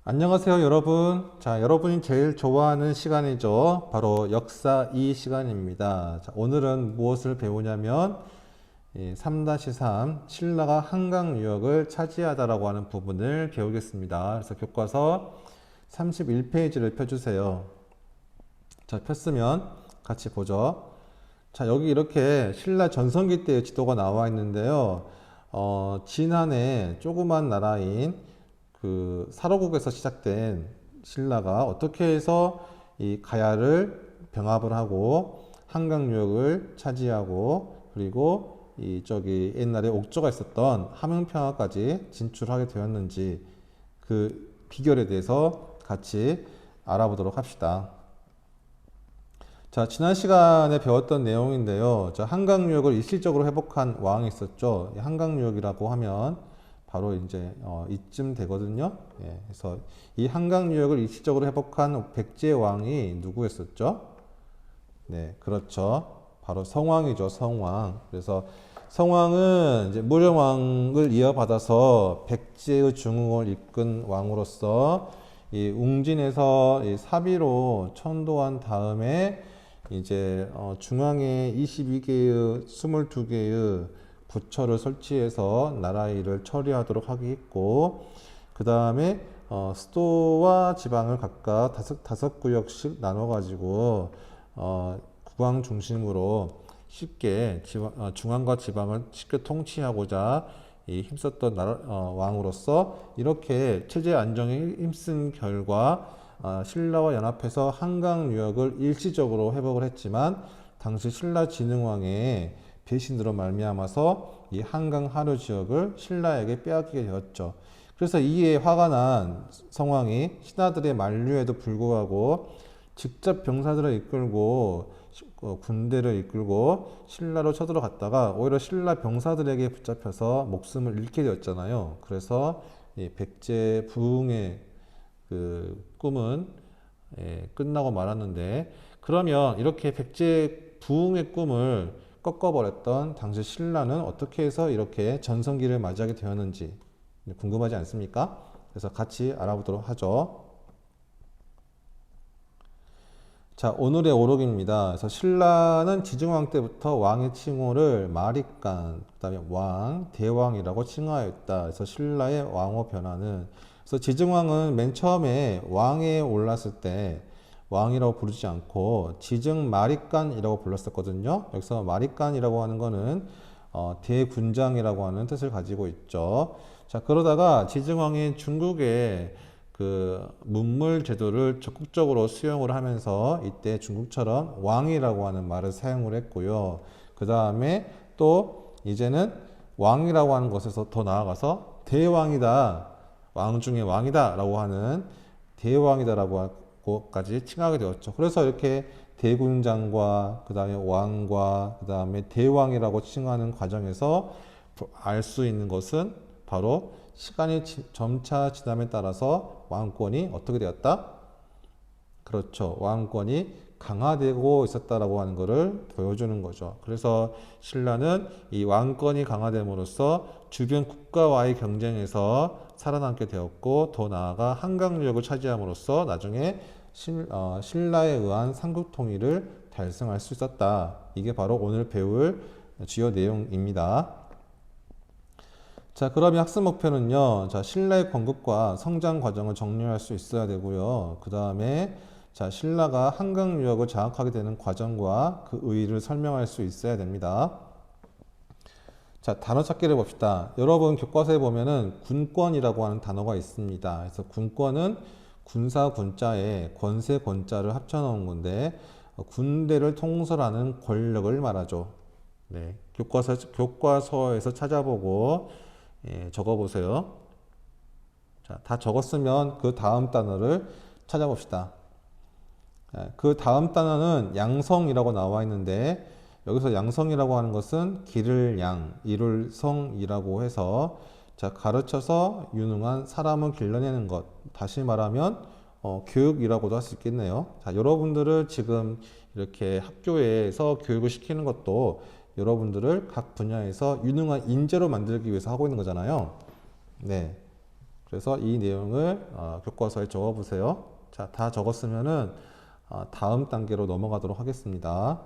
안녕하세요, 여러분. 자, 여러분이 제일 좋아하는 시간이죠. 바로 역사 2 시간입니다. 자, 오늘은 무엇을 배우냐면 3-3 신라가 한강 유역을 차지하다라고 하는 부분을 배우겠습니다. 그래서 교과서 31페이지를 펴주세요. 자, 폈으면 같이 보죠. 자, 여기 이렇게 신라 전성기 때의 지도가 나와 있는데요. 지난해 조그만 나라인 그 사로국에서 시작된 신라가 어떻게 해서 이 가야를 병합을 하고 한강 유역을 차지하고 그리고 이 저기 옛날에 옥저가 있었던 함흥평화까지 진출하게 되었는지 그 비결에 대해서 같이 알아보도록 합시다. 자, 지난 시간에 배웠던 내용인데요. 자, 한강 유역을 일시적으로 회복한 왕이 있었죠. 이 한강 유역이라고 하면 바로 이제 이쯤 되거든요. 예, 그래서 이 한강 유역을 일시적으로 회복한 백제 왕이 누구였었죠? 네, 그렇죠. 바로 성왕이죠, 성왕. 그래서 성왕은 이제 무령왕을 이어받아서 백제의 중흥을 이끈 왕으로서 이 웅진에서 이 사비로 천도한 다음에 이제 중앙에 22개의 22개의 부처를 설치해서 나라 일을 처리하도록 하게 했고, 그 다음에 수도와 지방을 각각 다섯 구역씩 나눠가지고 국왕 중심으로 쉽게 중앙과 지방을 쉽게 통치하고자 힘썼던 왕으로서 이렇게 체제 안정에 힘쓴 결과 신라와 연합해서 한강 유역을 일시적으로 회복을 했지만 당시 신라 진흥왕의 배신으로 말미암아서 이 한강 하류 지역을 신라에게 빼앗기게 되었죠. 그래서 이에 화가 난 성왕이 신하들의 만류에도 불구하고 직접 병사들을 이끌고 군대를 이끌고 신라로 쳐들어갔다가 오히려 신라 병사들에게 붙잡혀서 목숨을 잃게 되었잖아요. 그래서 이 백제 부흥의 그 꿈은 끝나고 말았는데, 그러면 이렇게 백제 부흥의 꿈을 꺾어버렸던 당시 신라는 어떻게 해서 이렇게 전성기를 맞이하게 되었는지 궁금하지 않습니까? 그래서 같이 알아보도록 하죠. 자, 오늘의 오록입니다. 그래서 신라는 지증왕 때부터 왕의 칭호를 마립간, 그다음에 왕, 대왕이라고 칭하였다. 그래서 신라의 왕호 변화는, 그래서 지증왕은 맨 처음에 왕에 올랐을 때 왕이라고 부르지 않고 지증 마립간이라고 불렀었거든요. 여기서 마립간이라고 하는 거는 대군장이라고 하는 뜻을 가지고 있죠. 자, 그러다가 지증왕이 중국에 그 문물 제도를 적극적으로 수용을 하면서 이때 중국처럼 왕이라고 하는 말을 사용을 했고요. 그 다음에 또 이제는 왕이라고 하는 것에서 더 나아가서 대왕이다, 왕 중에 왕이다 라고 하는 대왕이다라고 하고까지 칭하게 되었죠. 그래서 이렇게 대군장과 그 다음에 왕과 그 다음에 대왕이라고 칭하는 과정에서 알 수 있는 것은 바로 시간이 점차 지남에 따라서 왕권이 어떻게 되었다? 그렇죠. 왕권이 강화되고 있었다라고 하는 것을 보여주는 거죠. 그래서 신라는 이 왕권이 강화됨으로써 주변 국가와의 경쟁에서 살아남게 되었고, 더 나아가 한강 유역을 차지함으로써 나중에 신라에 의한 삼국 통일을 달성할 수 있었다. 이게 바로 오늘 배울 주요 내용입니다. 자, 그러면 학습 목표는요. 자, 신라의 건국과 성장 과정을 정리할 수 있어야 되고요. 그 다음에 자, 신라가 한강 유역을 장악하게 되는 과정과 그 의의를 설명할 수 있어야 됩니다. 자, 단어 찾기를 봅시다. 여러분 교과서에 보면은 군권이라고 하는 단어가 있습니다. 그래서 군권은 군사 군자에 권세 권자를 합쳐 놓은 건데 군대를 통솔하는 권력을 말하죠. 네, 교과서에서 찾아보고 적어보세요. 자, 다 적었으면 그 다음 단어를 찾아봅시다. 그 다음 단어는 양성이라고 나와 있는데, 여기서 양성이라고 하는 것은 기를 양, 이를 성이라고 해서 자, 가르쳐서 유능한 사람을 길러내는 것. 다시 말하면 교육이라고도 할 수 있겠네요. 자, 여러분들을 지금 이렇게 학교에서 교육을 시키는 것도 여러분들을 각 분야에서 유능한 인재로 만들기 위해서 하고 있는 거잖아요. 네. 그래서 이 내용을 교과서에 적어 보세요. 자, 다 적었으면은 다음 단계로 넘어가도록 하겠습니다.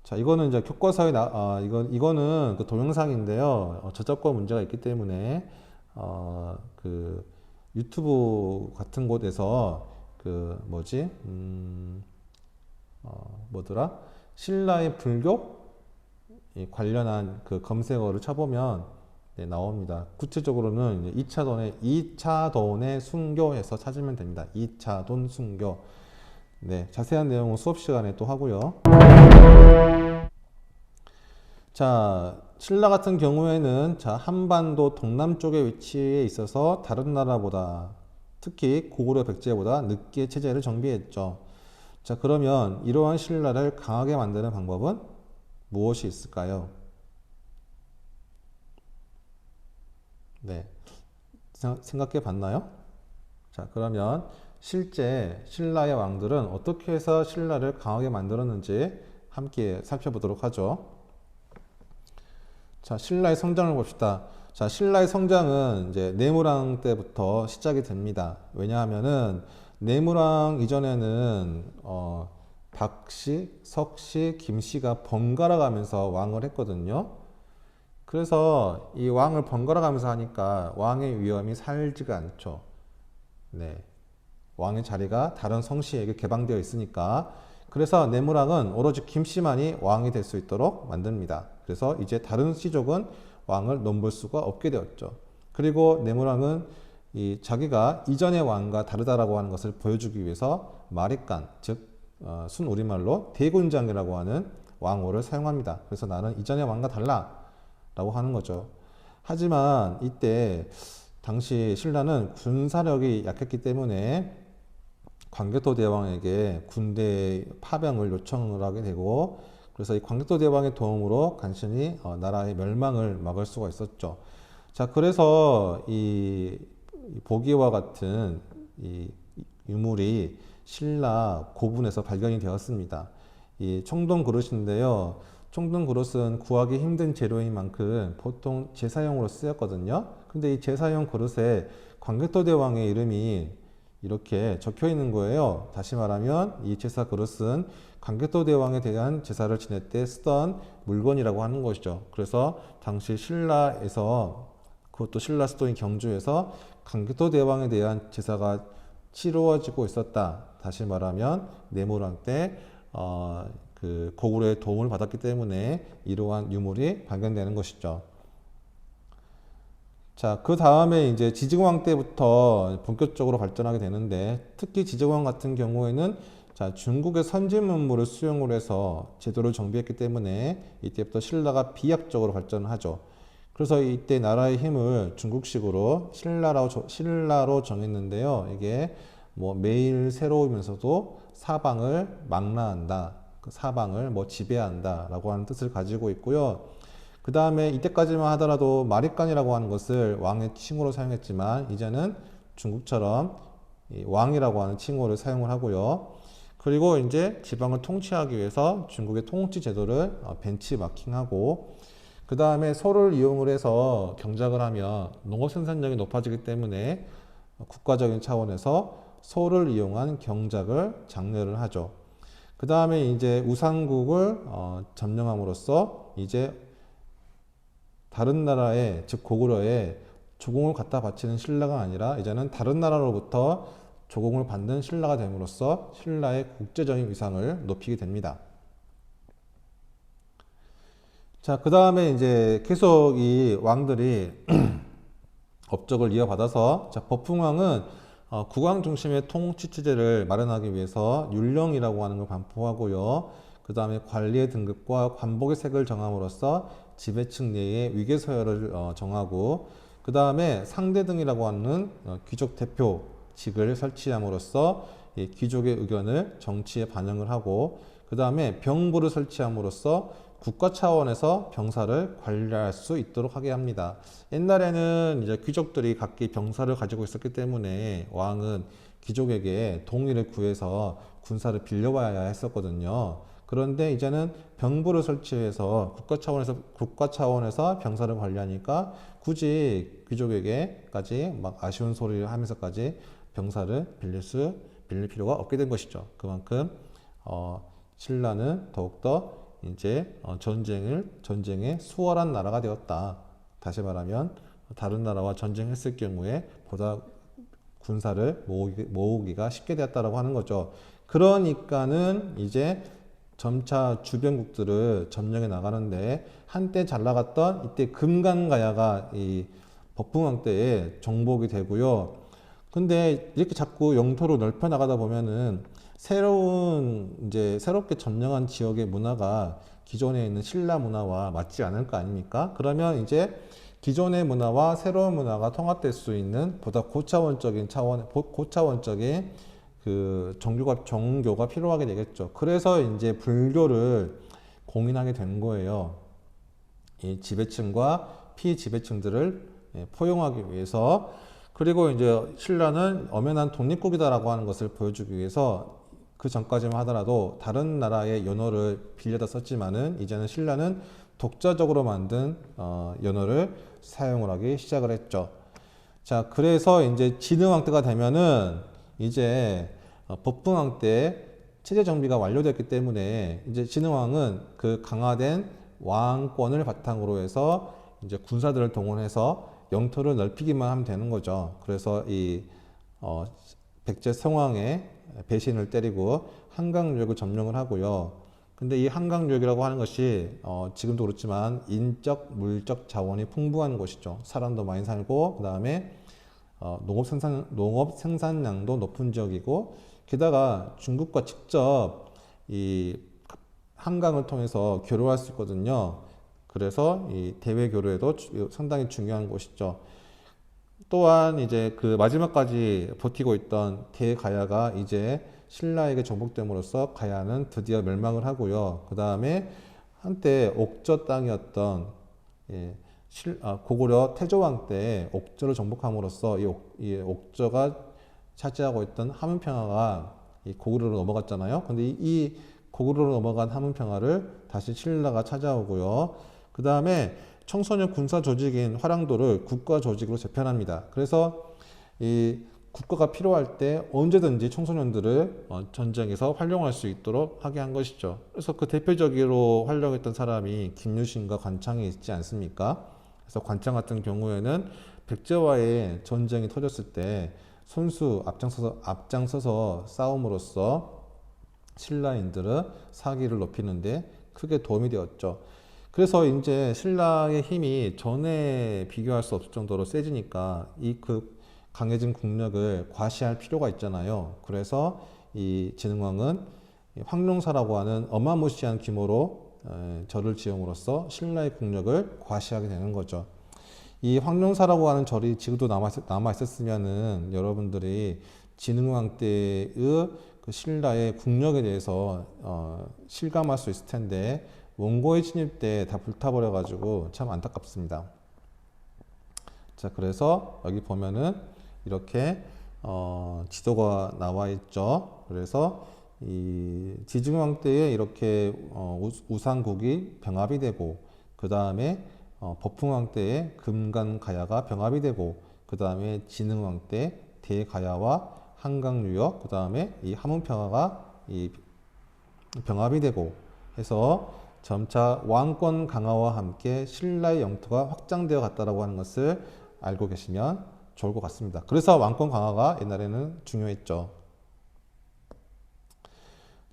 자, 이거는 이제 교과서에 이거는 그 동영상인데요. 저작권 문제가 있기 때문에 그 유튜브 같은 곳에서 그 뭐지? 뭐더라? 신라의 불교 관련한 그 검색어를 쳐보면 네, 나옵니다. 구체적으로는 이제 2차돈의 순교해서 찾으면 됩니다. 2차돈 순교. 네, 자세한 내용은 수업 시간에 또 하고요. 자, 신라 같은 경우에는 자, 한반도 동남쪽에 위치해 있어서 다른 나라보다 특히 고구려 백제보다 늦게 체제를 정비했죠. 자, 그러면 이러한 신라를 강하게 만드는 방법은 무엇이 있을까요? 네, 생각해 봤나요? 자, 그러면 실제 신라의 왕들은 어떻게 해서 신라를 강하게 만들었는지 함께 살펴보도록 하죠. 자, 신라의 성장을 봅시다. 자, 신라의 성장은 이제 내무랑 때부터 시작이 됩니다. 왜냐하면은 내무랑 이전에는 박씨, 석씨, 김씨가 번갈아 가면서 왕을 했거든요. 그래서 이 왕을 번갈아 가면서 하니까 왕의 위엄이 살지가 않죠. 네. 왕의 자리가 다른 성씨에게 개방되어 있으니까. 그래서 내무랑은 오로지 김씨만이 왕이 될 수 있도록 만듭니다. 그래서 이제 다른 씨족은 왕을 넘볼 수가 없게 되었죠. 그리고 내무랑은 자기가 이전의 왕과 다르다라고 하는 것을 보여주기 위해서 마립간, 즉 순우리말로 대군장이라고 하는 왕호를 사용합니다. 그래서 나는 이전의 왕과 달라라고 하는 거죠. 하지만 이때 당시 신라는 군사력이 약했기 때문에 광개토 대왕에게 군대 파병을 요청을 하게 되고, 그래서 이 광개토 대왕의 도움으로 간신히 나라의 멸망을 막을 수가 있었죠. 자, 그래서 이 보기와 같은 이 유물이 신라 고분에서 발견이 되었습니다. 이 청동 그릇인데요. 청동 그릇은 구하기 힘든 재료인 만큼 보통 제사용으로 쓰였거든요. 근데 이 제사용 그릇에 광개토 대왕의 이름이 이렇게 적혀 있는 거예요. 다시 말하면 이 제사 그릇은 광개토 대왕에 대한 제사를 지낼 때 쓰던 물건이라고 하는 것이죠. 그래서 당시 신라에서, 그것도 신라 수도인 경주에서 광개토 대왕에 대한 제사가 치루어지고 있었다. 다시 말하면 내무랑 때 그 고구려의 도움을 받았기 때문에 이러한 유물이 발견되는 것이죠. 자, 그 다음에 이제 지증왕 때부터 본격적으로 발전하게 되는데, 특히 지증왕 같은 경우에는 자, 중국의 선진 문물을 수용을 해서 제도를 정비했기 때문에 이때부터 신라가 비약적으로 발전하죠. 그래서 이때 나라의 힘을 중국식으로 신라로 정했는데요. 이게 뭐 매일 새로우면서도 사방을 망라한다. 그 사방을 뭐 지배한다 라고 하는 뜻을 가지고 있고요. 그 다음에 이때까지만 하더라도 마립간이라고 하는 것을 왕의 칭호로 사용했지만, 이제는 중국처럼 왕이라고 하는 칭호를 사용을 하고요. 그리고 이제 지방을 통치하기 위해서 중국의 통치 제도를 벤치마킹하고, 그 다음에 소를 이용을 해서 경작을 하면 농업 생산력이 높아지기 때문에 국가적인 차원에서 소를 이용한 경작을 장려를 하죠. 그 다음에 이제 우상국을 점령함으로써 이제 다른 나라에, 즉 고구려에 조공을 갖다 바치는 신라가 아니라 이제는 다른 나라로부터 조공을 받는 신라가 됨으로써 신라의 국제적인 위상을 높이게 됩니다. 자, 그 다음에 이제 계속 이 왕들이 업적을 이어받아서, 자, 법흥왕은 국왕 중심의 통치 체제를 마련하기 위해서 율령이라고 하는 걸 반포하고요. 그 다음에 관리의 등급과 관복의 색을 정함으로써 지배층 내의 위계 서열을 정하고, 그 다음에 상대등이라고 하는 귀족 대표직을 설치함으로써 이 귀족의 의견을 정치에 반영을 하고, 그 다음에 병부를 설치함으로써 국가 차원에서 병사를 관리할 수 있도록 하게 합니다. 옛날에는 이제 귀족들이 각기 병사를 가지고 있었기 때문에 왕은 귀족에게 동의를 구해서 군사를 빌려와야 했었거든요. 그런데 이제는 병부를 설치해서 국가 차원에서 병사를 관리하니까 굳이 귀족에게까지 막 아쉬운 소리를 하면서까지 병사를 빌릴 필요가 없게 된 것이죠. 그만큼 신라는 더욱더 이제 전쟁의 수월한 나라가 되었다. 다시 말하면 다른 나라와 전쟁했을 경우에 보다 군사를 모으기가 쉽게 되었다라고 하는 거죠. 그러니까는 이제 점차 주변국들을 점령해 나가는데 한때 잘 나갔던 이때 금강가야가 이 법흥왕 때에 정복이 되고요. 근데 이렇게 자꾸 영토로 넓혀 나가다 보면은 새롭게 점령한 지역의 문화가 기존에 있는 신라 문화와 맞지 않을 거 아닙니까? 그러면 이제 기존의 문화와 새로운 문화가 통합될 수 있는 보다 고차원적인 그 종교가 필요하게 되겠죠. 그래서 이제 불교를 공인하게 된 거예요. 이 지배층과 피지배층들을 포용하기 위해서. 그리고 이제 신라는 엄연한 독립국이다라고 하는 것을 보여주기 위해서 그 전까지만 하더라도 다른 나라의 연호를 빌려다 썼지만은 이제는 신라는 독자적으로 만든 연호를 사용을 하기 시작을 했죠. 자, 그래서 이제 진흥왕 때가 되면은 이제 법흥왕 때 체제 정비가 완료됐기 때문에 이제 진흥왕은 그 강화된 왕권을 바탕으로 해서 이제 군사들을 동원해서 영토를 넓히기만 하면 되는 거죠. 그래서 이 백제 성왕의 배신을 때리고 한강유역을 점령을 하고요. 근데 이 한강유역이라고 하는 것이 지금도 그렇지만 인적, 물적 자원이 풍부한 곳이죠. 사람도 많이 살고 그 다음에 농업 생산량도 높은 지역이고 게다가 중국과 직접 이 한강을 통해서 교류할 수 있거든요. 그래서 이 대외 교류에도 상당히 중요한 곳이죠. 또한 이제 그 마지막까지 버티고 있던 대가야가 이제 신라에게 정복됨으로써 가야는 드디어 멸망을 하고요. 그 다음에 한때 옥저 땅이었던 고구려 태조왕 때 옥저를 정복함으로써 이 옥저가 차지하고 있던 함흥평화가 이 고구려로 넘어갔잖아요. 근데 이 고구려로 넘어간 함흥평화를 다시 신라가 찾아오고요. 그 다음에 청소년 군사 조직인 화랑도를 국가 조직으로 재편합니다. 그래서 이 국가가 필요할 때 언제든지 청소년들을 전쟁에서 활용할 수 있도록 하게 한 것이죠. 그래서 그 대표적으로 활용했던 사람이 김유신과 관창이 있지 않습니까? 그래서 관창 같은 경우에는 백제와의 전쟁이 터졌을 때 손수 앞장서서 싸움으로써 신라인들은 사기를 높이는데 크게 도움이 되었죠. 그래서 이제 신라의 힘이 전에 비교할 수 없을 정도로 세지니까 그 강해진 국력을 과시할 필요가 있잖아요. 그래서 이 진흥왕은 황룡사라고 하는 어마무시한 규모로 절을 지음으로써 신라의 국력을 과시하게 되는 거죠. 이 황룡사라고 하는 절이 지금도 남아 있었으면은 여러분들이 진흥왕 때의 그 신라의 국력에 대해서 실감할 수 있을 텐데 몽고의 진입 때 다 불타버려 가지고 참 안타깝습니다. 자, 그래서 여기 보면은 이렇게 지도가 나와 있죠. 그래서 이 지증왕 때에 이렇게 우상국이 병합이 되고 그 다음에 법흥왕 때에 금간가야가 병합이 되고 그 다음에 진흥왕 때 대가야와 한강유역 그 다음에 이 함흥평화가 이 병합이 되고 해서 점차 왕권 강화와 함께 신라의 영토가 확장되어 갔다라고 하는 것을 알고 계시면 좋을 것 같습니다. 그래서 왕권 강화가 옛날에는 중요했죠.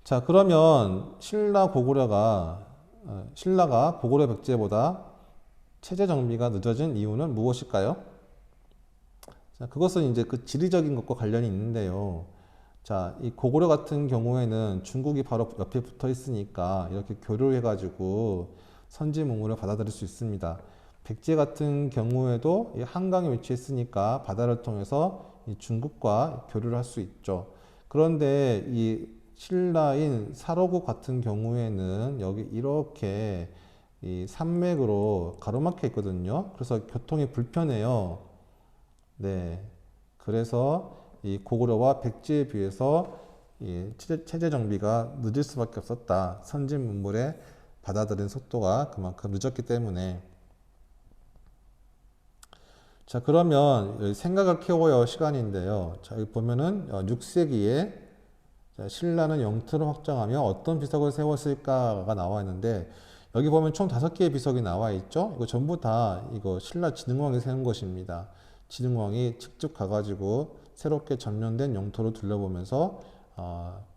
자, 그러면 신라가 고구려 백제보다 체제 정비가 늦어진 이유는 무엇일까요? 자, 그것은 이제 그 지리적인 것과 관련이 있는데요. 자, 이 고구려 같은 경우에는 중국이 바로 옆에 붙어 있으니까 이렇게 교류해가지고 선지문물을 받아들일 수 있습니다. 백제 같은 경우에도 이 한강에 위치했으니까 바다를 통해서 이 중국과 교류를 할 수 있죠. 그런데 이 신라인 사로국 같은 경우에는 여기 이렇게 이 산맥으로 가로막혀 있거든요. 그래서 교통이 불편해요. 네. 그래서 이 고구려와 백제에 비해서 이 체제 정비가 늦을 수밖에 없었다. 선진 문물의 받아들인 속도가 그만큼 늦었기 때문에. 자, 그러면 생각을 키워야 할 시간인데요. 자, 여기 보면은 6세기에 신라는 영토를 확장하며 어떤 비석을 세웠을까가 나와 있는데, 여기 보면 총 5개의 비석이 나와 있죠. 이거 전부 다 이거 신라 진흥왕이 세운 것입니다. 진흥왕이 직접 가가지고 새롭게 점령된 영토를 둘러보면서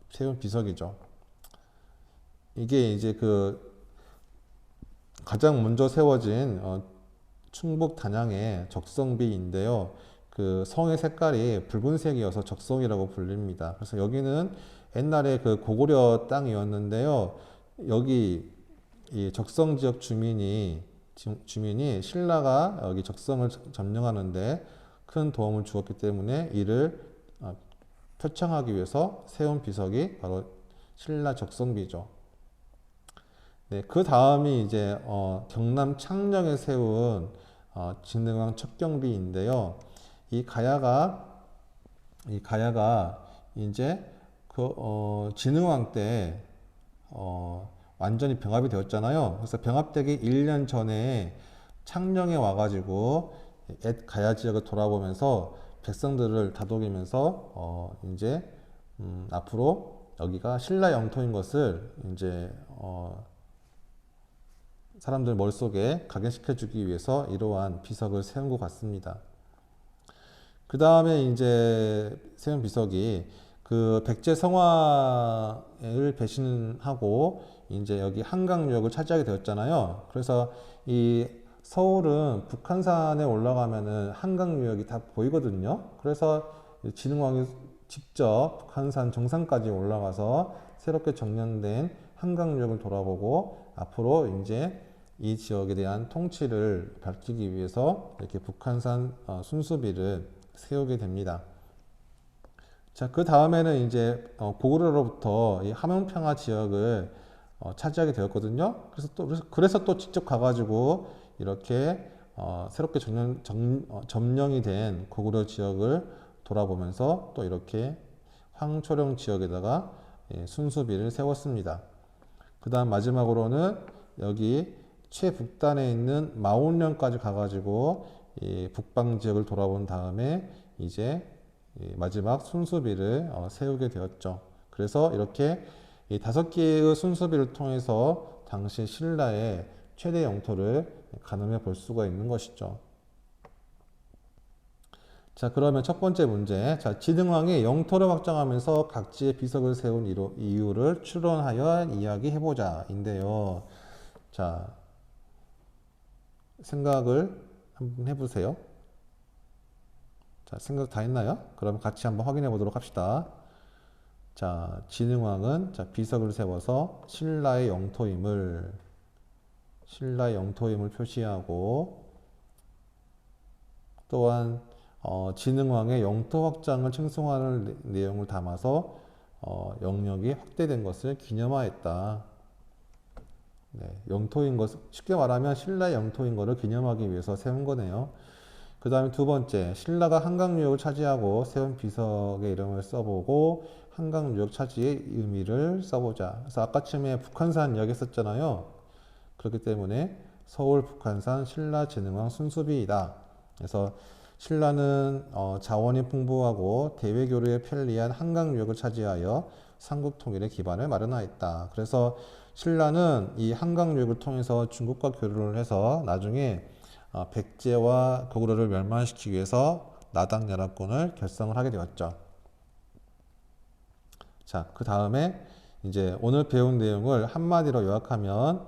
세운 비석이죠. 이게 이제 그 가장 먼저 세워진 충북 단양의 적성비인데요. 그 성의 색깔이 붉은색이어서 적성이라고 불립니다. 그래서 여기는 옛날에 그 고구려 땅이었는데요. 여기 이 적성 지역 주민이 신라가 여기 적성을 점령하는데 큰 도움을 주었기 때문에 이를 표창하기 위해서 세운 비석이 바로 신라 적성비죠. 네, 그 다음이 이제 경남 창녕에 세운 진흥왕 척경비인데요. 이 가야가 이제 그 진흥왕 때 완전히 병합이 되었잖아요. 그래서 병합되기 1년 전에 창녕에 와가지고 옛 가야 지역을 돌아보면서 백성들을 다독이면서 이제 앞으로 여기가 신라 영토인 것을 이제 사람들 머릿속에 각인시켜주기 위해서 이러한 비석을 세운 것 같습니다. 그 다음에 이제 세운 비석이 그 백제 성화를 배신하고 이제 여기 한강유역을 차지하게 되었잖아요. 그래서 이 서울은 북한산에 올라가면은 한강유역이 다 보이거든요. 그래서 진흥왕이 직접 북한산 정상까지 올라가서 새롭게 정년된 한강유역을 돌아보고 앞으로 이제 이 지역에 대한 통치를 밝히기 위해서 이렇게 북한산 순수비를 세우게 됩니다. 자, 그 다음에는 이제 고구려로부터 이 함흥평화 지역을 차지하게 되었거든요. 그래서 또 직접 가가지고 이렇게 새롭게 점령이 된 고구려 지역을 돌아보면서 또 이렇게 황초령 지역에다가 순수비를 세웠습니다. 그 다음 마지막으로는 여기 최북단에 있는 마온령까지 가가지고 이 북방 지역을 돌아본 다음에 이제 마지막 순수비를 세우게 되었죠. 그래서 이렇게 이 5개의 순수비를 통해서 당시 신라의 최대 영토를 가늠해 볼 수가 있는 것이죠. 자, 그러면 첫 번째 문제. 자, 진흥왕이 영토를 확장하면서 각지의 비석을 세운 이유를 추론하여 이야기해보자. 인데요. 자, 생각을 한번 해보세요. 자, 생각 다 했나요? 그럼 같이 한번 확인해 보도록 합시다. 자, 진흥왕은 비석을 세워서 신라의 영토임을 표시하고, 또한 진흥왕의 영토 확장을 칭송하는 내용을 담아서 영역이 확대된 것을 기념하였다. 네, 영토인 것, 쉽게 말하면 신라의 영토인 것을 기념하기 위해서 세운 거네요. 그 다음에 두 번째, 신라가 한강유역을 차지하고 세운 비석의 이름을 써보고 한강유역 차지의 의미를 써보자. 그래서 아까쯤에 북한산 이야기했었잖아요. 그렇기 때문에 서울 북한산 신라 진흥왕 순수비이다. 그래서 신라는 자원이 풍부하고 대외교류에 편리한 한강유역을 차지하여 삼국 통일의 기반을 마련하였다. 그래서 신라는 이 한강유역을 통해서 중국과 교류를 해서 나중에 백제와 고구려를 멸망시키기 위해서 나당 연합군을 결성을 하게 되었죠. 자, 그 다음에 이제 오늘 배운 내용을 한마디로 요약하면,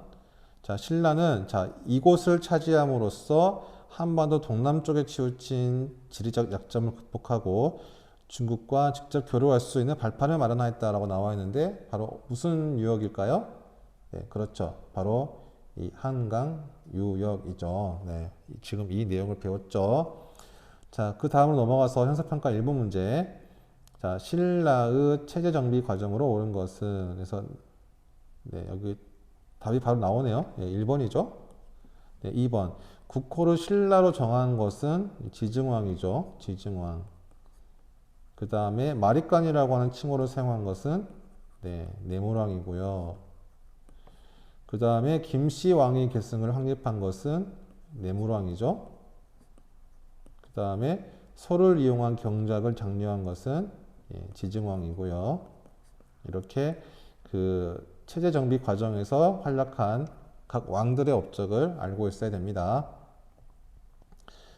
자, 신라는 이곳을 차지함으로써 한반도 동남쪽에 치우친 지리적 약점을 극복하고 중국과 직접 교류할 수 있는 발판을 마련하였다라고 나와 있는데, 바로 무슨 유역일까요? 네, 그렇죠. 바로 이 한강 유역이죠. 네, 지금 이 내용을 배웠죠. 자, 그 다음으로 넘어가서 형사평가 1번 문제. 자, 신라의 체제 정비 과정으로 옳은 것은, 그래서 네, 여기 답이 바로 나오네요. 네, 1번이죠. 네, 2번. 국호를 신라로 정한 것은 지증왕이죠. 지증왕. 그 다음에 마리간이라고 하는 칭호를 사용한 것은 네, 내무왕이고요. 그 다음에 김씨왕이 계승을 확립한 것은 내무왕이죠. 그 다음에 소를 이용한 경작을 장려한 것은 지증왕이고요. 이렇게 그 체제 정비 과정에서 활약한 각 왕들의 업적을 알고 있어야 됩니다.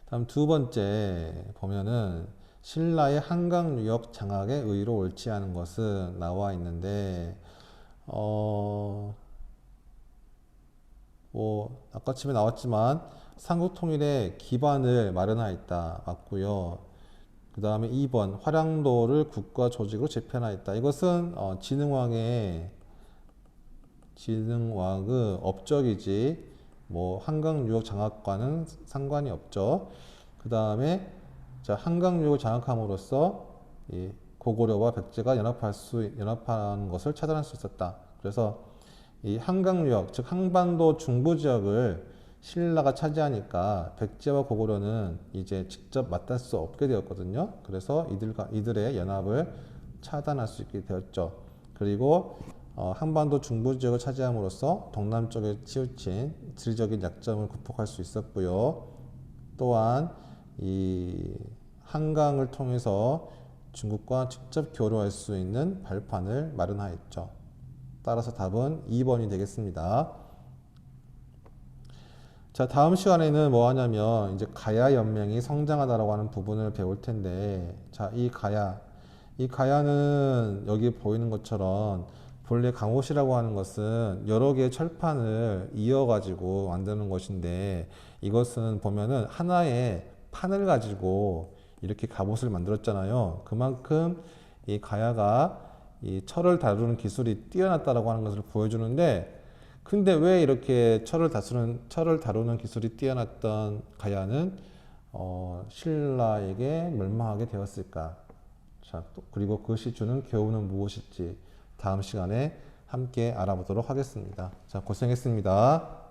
다음 두 번째 보면은 신라의 한강 유역 장악에 의의로 옳지 않은 것은 나와 있는데 뭐 아까 집에 나왔지만 삼국 통일의 기반을 마련하였다 맞고요. 그 다음에 2번 활양도를 국가 조직으로 재편하였다. 이것은 진흥왕의 업적이지 뭐 한강 유역 장악과는 상관이 없죠. 그 다음에 자 한강 유역을 장악함으로써 이 고구려와 백제가 연합하는 것을 차단할 수 있었다. 그래서 이 한강 유역 즉 한반도 중부 지역을 신라가 차지하니까 백제와 고구려는 이제 직접 맞닿을 수 없게 되었거든요. 그래서 이들의 연합을 차단할 수 있게 되었죠. 그리고 한반도 중부 지역을 차지함으로써 동남쪽에 치우친 지리적인 약점을 극복할 수 있었고요. 또한 이 한강을 통해서 중국과 직접 교류할 수 있는 발판을 마련하였죠. 따라서 답은 2번이 되겠습니다. 자, 다음 시간에는 뭐 하냐면 이제 가야 연맹이 성장하다라고 하는 부분을 배울 텐데, 자, 이 가야는 여기 보이는 것처럼 본래 강옷이라고 하는 것은 여러 개의 철판을 이어가지고 만드는 것인데, 이것은 보면은 하나의 판을 가지고 이렇게 갑옷을 만들었잖아요. 그만큼 이 가야가 이 철을 다루는 기술이 뛰어났다라고 하는 것을 보여주는데, 근데 왜 이렇게 철을 다루는 기술이 뛰어났던 가야는 신라에게 멸망하게 되었을까? 자, 또 그리고 그것이 주는 교훈은 무엇일지 다음 시간에 함께 알아보도록 하겠습니다. 자, 고생했습니다.